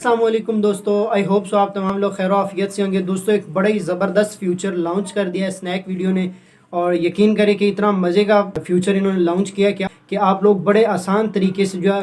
अस्सलामुअलैकुम दोस्तों, I hope so आप तमाम लोग खैर आफियत से होंगे। दोस्तों एक बड़ा ही ज़बरदस्त फ्यूचर लॉन्च कर दिया है स्नैक वीडियो ने, और यकीन करें कि इतना मज़े का फ्यूचर इन्होंने लॉन्च किया क्या कि आप लोग बड़े आसान तरीके से जो है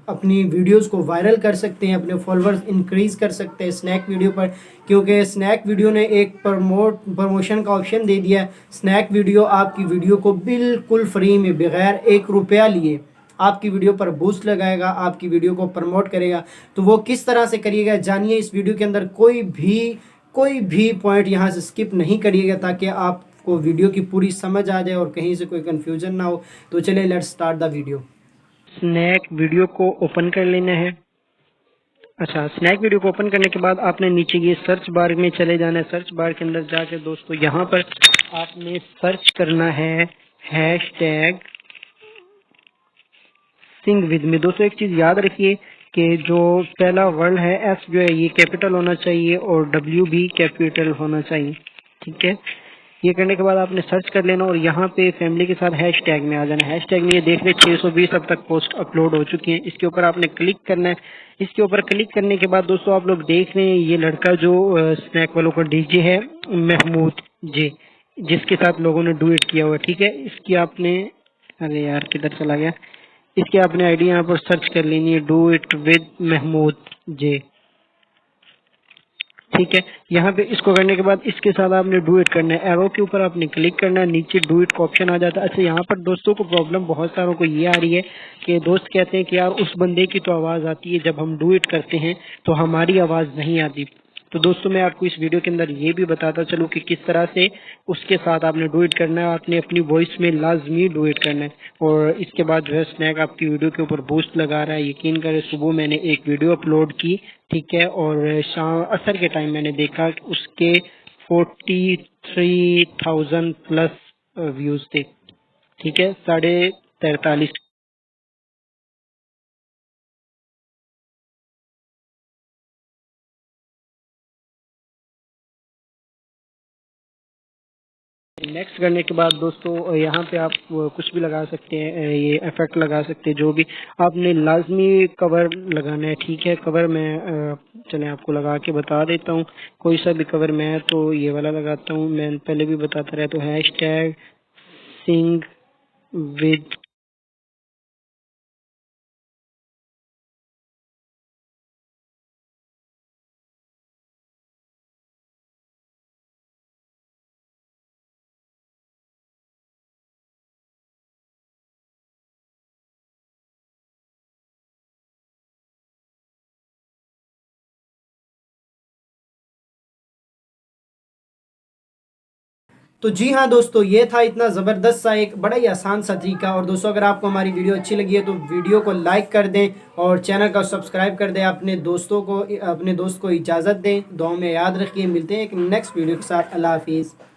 अपनी वीडियोस को वायरल कर सकते हैं, अपने फॉलोअर्स इंक्रीज़ कर सकते हैं स्नैक वीडियो पर। क्योंकि स्नैक वीडियो ने एक प्रमोशन का ऑप्शन दे दिया है। स्नैक वीडियो आपकी वीडियो को बिल्कुल फ्री में बग़ैर 1 रुपया लिए आपकी वीडियो पर बूस्ट लगाएगा, आपकी वीडियो को प्रमोट करेगा। तो वो किस तरह से करिएगा जानिए इस वीडियो के अंदर। कोई भी पॉइंट यहाँ से स्किप नहीं करिएगा ताकि आपको वीडियो की पूरी समझ आ जाए और कहीं से कोई कन्फ्यूजन ना हो। तो चलिए let's start the video. Snack video को ओपन कर लेना है। अच्छा, स्नैक वीडियो को ओपन करने के बाद आपने नीचे ये सर्च बार में चले जाना है। सर्च बार के अंदर जाके दोस्तों यहाँ पर आपने सर्च करना है हैशटैग सिंग विद मी। दोस्तों एक चीज़ याद रखिए कि जो पहला वर्ड है एस जो है ये कैपिटल होना चाहिए और डब्ल्यू भी कैपिटल होना चाहिए। ठीक है, ये करने के बाद आपने सर्च कर लेना और यहाँ पे फैमिली के साथ हैशटैग में आ जाना। हैशटैग में ये देख रहे 620 अब तक पोस्ट अपलोड हो चुकी हैं। इसके ऊपर आपने क्लिक करना है। इसके ऊपर क्लिक करने के बाद दोस्तों आप लोग देख रहे हैं ये लड़का जो स्नैक वालों का डीजे है महमूद जी, जिसके साथ लोगों ने डुएट किया हुआ। ठीक है, इसकी आपने, अरे यार किधर चला गया, इसकी आपने आईडी यहाँ पर सर्च कर लेनी है, डू इट विद महमूद जे। ठीक है, यहाँ पे इसको करने के बाद इसके साथ आपने डू इट करना है। एरो के ऊपर आपने क्लिक करना है, नीचे डू इट का ऑप्शन आ जाता है। अच्छा, यहाँ पर दोस्तों को प्रॉब्लम बहुत सारों को ये आ रही है कि दोस्त कहते हैं कि यार उस बंदे की तो आवाज़ आती है, जब हम डू इट करते हैं तो हमारी आवाज़ नहीं आती। तो दोस्तों मैं आपको इस वीडियो के अंदर ये भी बताता चलूँ कि किस तरह से उसके साथ आपने डू इट करना है। आपने अपनी वॉइस में लाजमी डू इट करना है और इसके बाद जो है स्नैक आपकी वीडियो के ऊपर बूस्ट लगा रहा है। यकीन करें सुबह मैंने एक वीडियो अपलोड की, ठीक है, और शाम असर के टाइम मैंने देखा कि उसके 43,000 प्लस व्यूज थे। ठीक है, 43.5। नेक्स्ट करने के बाद दोस्तों यहाँ पे आप कुछ भी लगा सकते हैं, ये इफेक्ट लगा सकते हैं, जो भी आपने लाजमी कवर लगाना है। ठीक है, कवर मैं चलें आपको लगा के बता देता हूँ। कोई सा भी कवर, मैं तो ये वाला लगाता हूँ, मैं पहले भी बताता रहता हूँ, हैशटैग सिंग विद। तो जी हाँ दोस्तों, ये था इतना ज़बरदस्त सा एक बड़ा ही आसान सा तरीका। और दोस्तों अगर आपको हमारी वीडियो अच्छी लगी है तो वीडियो को लाइक कर दें और चैनल को सब्सक्राइब कर दें। अपने दोस्त को इजाज़त दें। दुआ में याद रखिए। मिलते हैं एक नेक्स्ट वीडियो के साथ। अल्लाह हाफिज़।